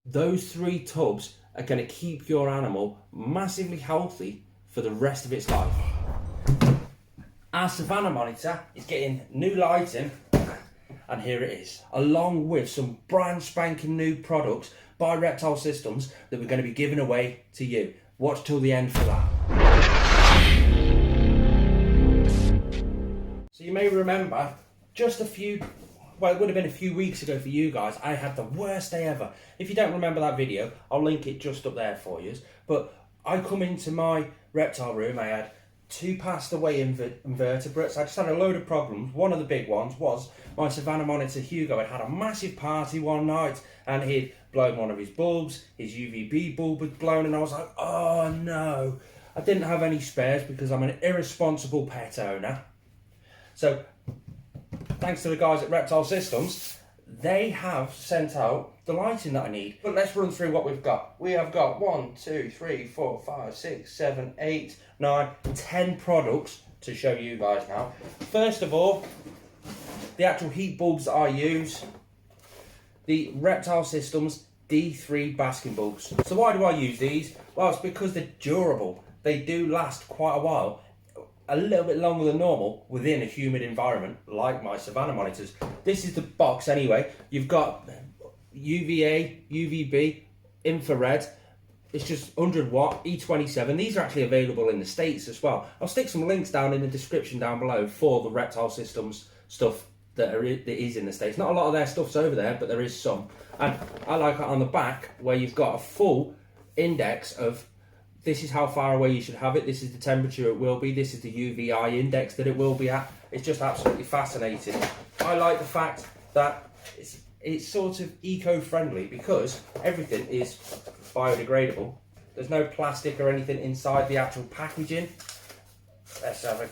Those 3 tubs are going to keep your animal massively healthy for the rest of its life. Our Savannah monitor is getting new lighting, and here it is, along with some brand spanking new products by Reptile Systems that we're going to be giving away to you. Watch till the end for that. So you may remember just it would have been a few weeks ago for you guys, I had the worst day ever. If you don't remember that video, I'll link it just up there for you. But I come into my reptile room, I had 2 passed away invertebrates. I just had a load of problems. One of the big ones was my Savannah monitor Hugo had a massive party one night and he'd blown one of his bulbs, his UVB bulb was blown, and I was like, oh no. I didn't have any spares because I'm an irresponsible pet owner. So thanks to the guys at Reptile Systems, they have sent out the lighting that I need. But let's run through what we've got. We have got 1, 2, 3, 4, 5, 6, 7, 8, 9, 10 products to show you guys now. First of all, the actual heat bulbs that I use, the Reptile Systems D3 basking bulbs. So why do I use these? Well, it's because they're durable. They do last quite a while, a little bit longer than normal within a humid environment like my Savannah monitors. This is the box anyway. You've got UVA, UVB, infrared. It's just 100 watt E27. These are actually available in the States as well. I'll stick some links down in the description down below for the Reptile Systems stuff that is in the States. Not a lot of their stuff's over there, but there is some. And I like it on the back where you've got a full index of this is how far away you should have it, this is the temperature it will be, this is the UVI index that it will be at. It's just absolutely fascinating. I like the fact that it's sort of eco-friendly because everything is biodegradable. There's no plastic or anything inside the actual packaging. Let's have a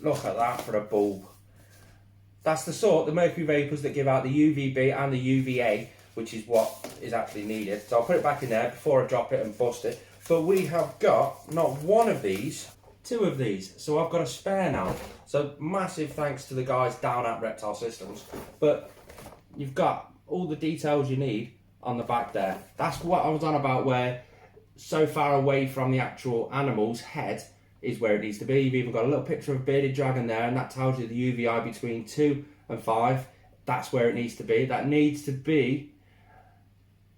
look at that for a bulb. That's the mercury vapours that give out the UVB and the UVA, which is what is actually needed. So I'll put it back in there before I drop it and bust it. But we have got not one of these, 2 of these. So I've got a spare now. So massive thanks to the guys down at Reptile Systems. But you've got all the details you need on the back there. That's what I was on about, where so far away from the actual animal's head is where it needs to be. You've even got a little picture of a bearded dragon there, and that tells you the UVI between 2 and 5. That's where it needs to be. That needs to be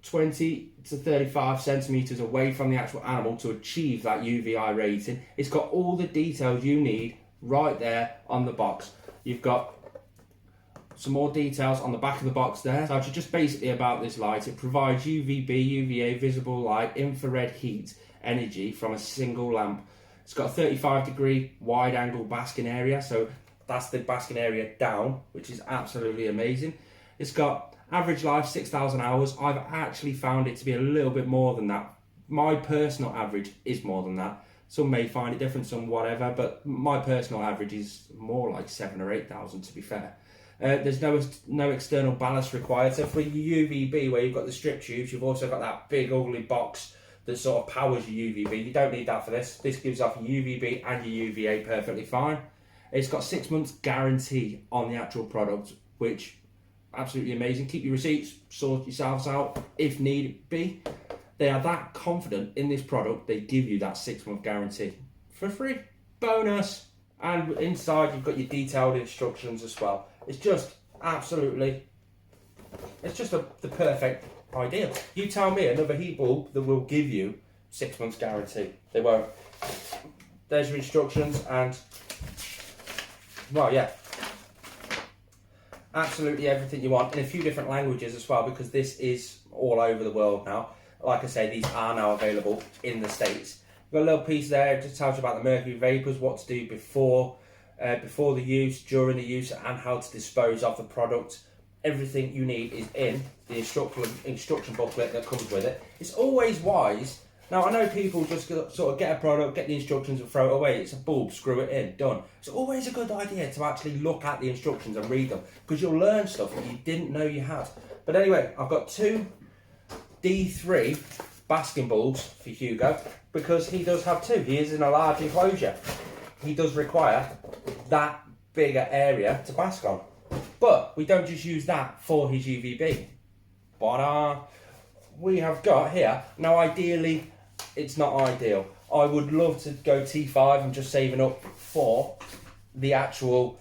20 to 35 centimeters away from the actual animal to achieve that UVI rating. It's got all the details you need right there on the box. You've got some more details on the back of the box there. So it's just basically about this light. It provides UVB, UVA, visible light, infrared heat, energy from a single lamp. It's got a 35-degree wide angle basking area. So that's the basking area down, which is absolutely amazing. It's got average life 6,000 hours. I've actually found it to be a little bit more than that. My personal average is more than that. Some may find it different, some whatever, but my personal average is more like 7,000 or 8,000 to be fair. There's no external ballast required. So for your UVB, where you've got the strip tubes, you've also got that big ugly box that sort of powers your UVB. You don't need that for this. This gives off your UVB and your UVA perfectly fine. It's got 6 months guarantee on the actual product, which absolutely amazing. Keep your receipts, sort yourselves out if need be. They are that confident in this product, they give you that 6-month guarantee for free. Bonus! And inside you've got your detailed instructions as well. It's just absolutely, it's just the perfect idea. You tell me another heat bulb that will give you 6 months guarantee. They won't. There's your instructions and, well, yeah. Absolutely everything you want in a few different languages as well, because this is all over the world now. Like I say, these are now available in the States. We've got a little piece there, it just tells you about the mercury vapours, what to do before the use, during the use, and how to dispose of the product. Everything you need is in the instruction booklet that comes with it. It's always wise. Now, I know people just sort of get a product, get the instructions and throw it away. It's a bulb, screw it in, done. It's always a good idea to actually look at the instructions and read them, because you'll learn stuff that you didn't know you had. But anyway, I've got 2 D3 basking bulbs for Hugo, because he does have 2. He is in a large enclosure. He does require that bigger area to bask on. But we don't just use that for his UVB. But we have got here, now ideally, it's not ideal. I would love to go T5. I'm just saving up for the actual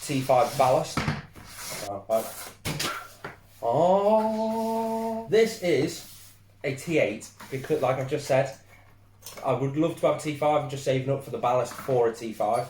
T5 ballast. Oh, this is a T8 because, like I've just said, I would love to have a T5. I'm just saving up for the ballast for a T5.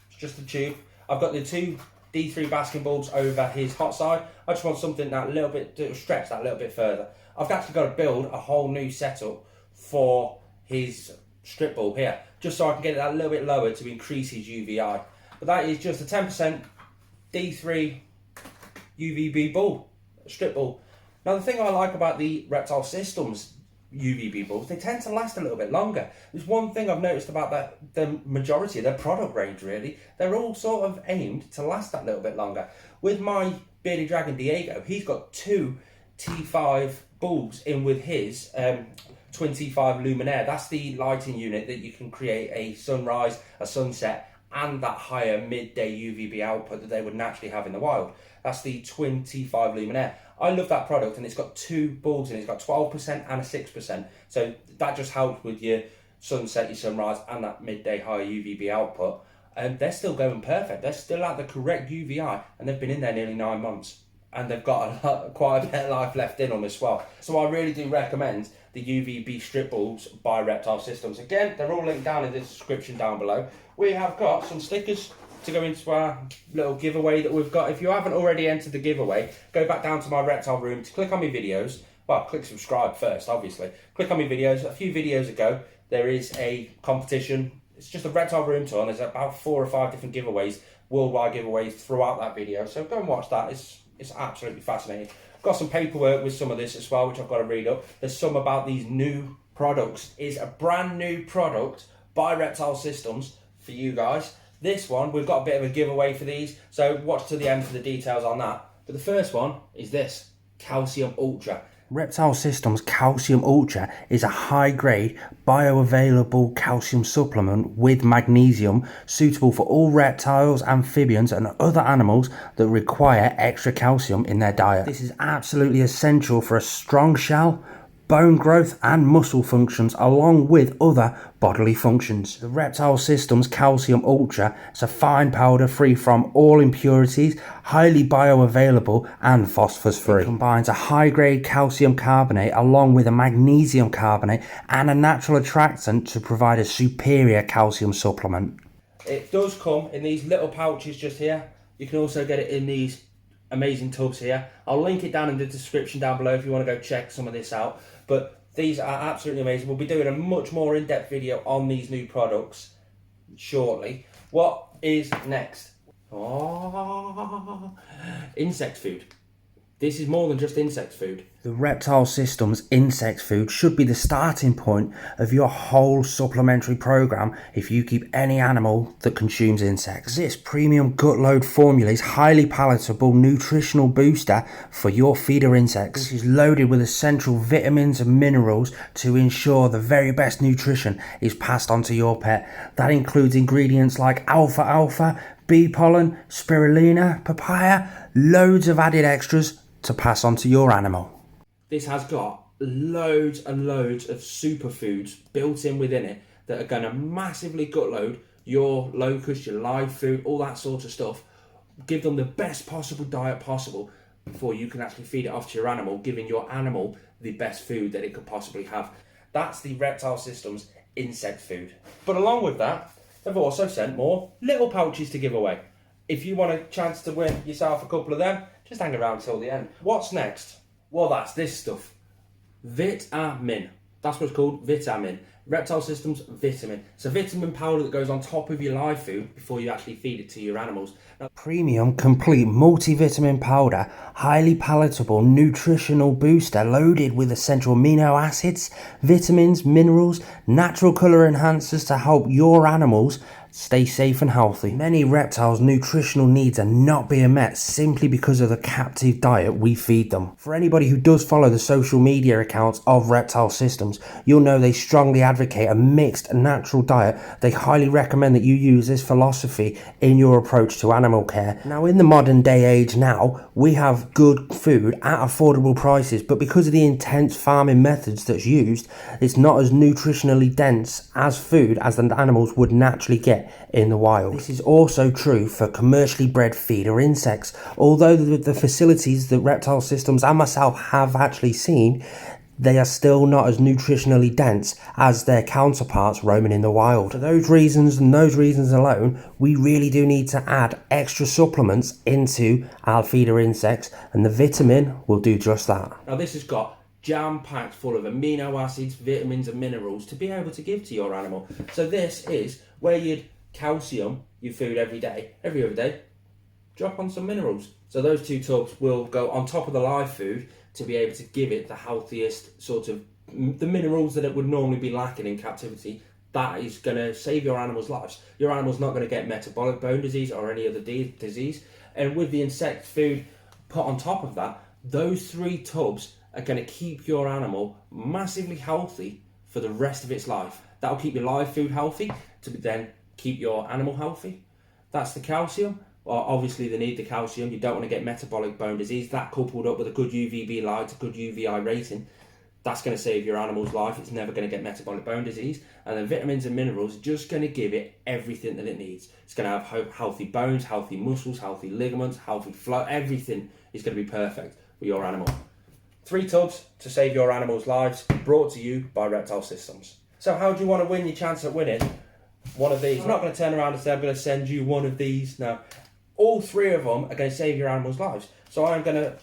It's just a tube. I've got the two D3 basking balls over his hot side. I just want something that a little bit to stretch that a little bit further. I've actually got to build a whole new setup for his strip ball here, just so I can get it that a little bit lower to increase his UVI. But that is just a 10% D3 UVB ball, strip ball. Now the thing I like about the Reptile Systems UVB balls, they tend to last a little bit longer. There's one thing I've noticed about the majority of their product range really, they're all sort of aimed to last that little bit longer. With my Bearded Dragon Diego, he's got two T5 bulbs in with his Twin T5 Luminaire. That's the lighting unit that you can create a sunrise, a sunset, and that higher midday UVB output that they would naturally have in the wild. That's the Twin T5 Luminaire. I love that product, and it's got two bulbs in it. It's got 12% and a 6%. So that just helps with your sunset, your sunrise, and that midday higher UVB output. And they're still going perfect. They're still at the correct UVI, and they've been in there nearly 9 months. And they've got quite a bit of life left in them as well. So I really do recommend the UVB strip balls by Reptile Systems. Again, they're all linked down in the description down below. We have got some stickers to go into our little giveaway that we've got. If you haven't already entered the giveaway, go back down to my Reptile room to click on my videos. Well, click subscribe first, obviously. Click on my videos. A few videos ago, there is a competition. It's just a Reptile room tour, and there's about 4 or 5 different giveaways, worldwide giveaways throughout that video. So go and watch that. It's absolutely fascinating. I've got some paperwork with some of this as well, which I've got to read up. There's some about these new products. It's a brand new product by Reptile Systems for you guys. This one, we've got a bit of a giveaway for these, so watch to the end for the details on that. But the first one is this, Calcium Ultra. Reptile Systems Calcium Ultra is a high-grade, bioavailable calcium supplement with magnesium, suitable for all reptiles, amphibians and other animals that require extra calcium in their diet. This is absolutely essential for a strong shell, bone growth and muscle functions, along with other bodily functions. The Reptile Systems Calcium Ultra is a fine powder free from all impurities, highly bioavailable and phosphorus free. It combines a high grade calcium carbonate along with a magnesium carbonate and a natural attractant to provide a superior calcium supplement. It does come in these little pouches just here. You can also get it in these amazing tubs here. I'll link it down in the description down below if you want to go check some of this out. But these are absolutely amazing. We'll be doing a much more in-depth video on these new products shortly. What is next? Oh, insect food. This is more than just insect food. The Reptile Systems insect food should be the starting point of your whole supplementary program if you keep any animal that consumes insects. This premium gutload formula is highly palatable nutritional booster for your feeder insects. This is loaded with essential vitamins and minerals to ensure the very best nutrition is passed on to your pet. That includes ingredients like alfalfa, bee pollen, spirulina, papaya, loads of added extras to pass on to your animal. This has got loads and loads of superfoods built in within it that are going to massively gutload your locust, your live food, all that sort of stuff. Give them the best possible diet possible before you can actually feed it off to your animal, giving your animal the best food that it could possibly have. That's the Reptile Systems insect food. But along with that, they've also sent more little pouches to give away. If you want a chance to win yourself a couple of them, just hang around till the end. What's next? Well, that's this stuff. Vit-A-Min. That's what it's called, Vit-A-Min. Reptile Systems Vit-A-Min. It's a vitamin powder that goes on top of your live food before you actually feed it to your animals. Now, premium complete multivitamin powder, highly palatable nutritional booster loaded with essential amino acids, vitamins, minerals, natural colour enhancers to help your animals stay safe and healthy. Many reptiles' nutritional needs are not being met simply because of the captive diet we feed them. For anybody who does follow the social media accounts of Reptile Systems, you'll know they strongly advocate a mixed natural diet. They highly recommend that you use this philosophy in your approach to animal care. Now, in the modern day age now, we have good food at affordable prices, but because of the intense farming methods that's used, it's not as nutritionally dense as food as the animals would naturally get in the wild. This is also true for commercially bred feeder insects. Although the facilities that Reptile Systems and myself have actually seen, they are still not as nutritionally dense as their counterparts roaming in the wild. For those reasons and those reasons alone, we really do need to add extra supplements into our feeder insects, and the Vit-A-Min will do just that. Now, this has got jam-packed full of amino acids, vitamins and minerals to be able to give to your animal. So this is where you'd calcium your food every other day, drop on some minerals. So those two tubs will go on top of the live food to be able to give it the healthiest sort of the minerals that it would normally be lacking in captivity. That is going to save your animal's lives. Your animal's not going to get metabolic bone disease or any other disease. And with the insect food put on top of that, those 3 tubs are going to keep your animal massively healthy for the rest of its life. That'll keep your live food healthy to then keep your animal healthy. That's the calcium. Well, obviously they need the calcium. You don't want to get metabolic bone disease. That coupled up with a good UVB light, a good UVI rating, that's going to save your animal's life. It's never going to get metabolic bone disease. And the vitamins and minerals are just going to give it everything that it needs. It's going to have healthy bones, healthy muscles, healthy ligaments, healthy flow. Everything is going to be perfect for your animal. 3 tubs to save your animal's lives, brought to you by Reptile Systems. So how do you want to win your chance at winning one of these? I'm not going to turn around and say I'm going to send you one of these. No. All 3 of them are going to save your animals' lives. So I'm going to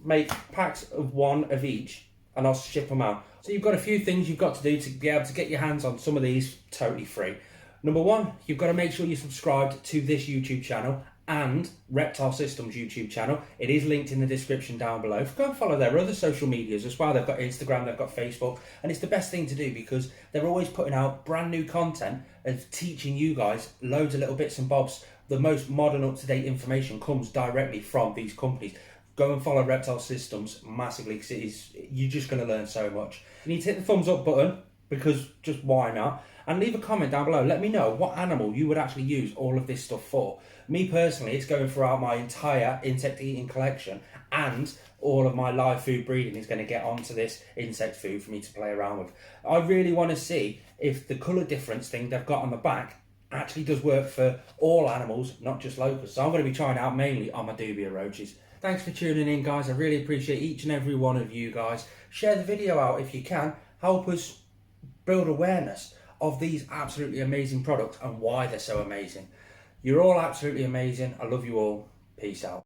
make packs of 1 of each and I'll ship them out. So you've got a few things you've got to do to be able to get your hands on some of these totally free. Number 1, you've got to make sure you're subscribed to this YouTube channel and Reptile Systems YouTube channel. It is linked in the description down below. Go and follow their other social medias as well. They've got Instagram, they've got Facebook, and it's the best thing to do because they're always putting out brand new content and teaching you guys loads of little bits and bobs. The most modern, up-to-date information comes directly from these companies. Go and follow Reptile Systems massively because you're just going to learn so much. You need to hit the thumbs up button because just why not? And leave a comment down below. Let me know what animal you would actually use all of this stuff for. Me personally, it's going throughout my entire insect eating collection, and all of my live food breeding is going to get onto this insect food for me to play around with. I really want to see if the colour difference thing they've got on the back actually does work for all animals, not just locusts. So I'm going to be trying it out mainly on my dubia roaches. Thanks for tuning in, guys. I really appreciate each and every one of you guys. Share the video out if you can. Help us build awareness of these absolutely amazing products and why they're so amazing. You're all absolutely amazing. I love you all. Peace out.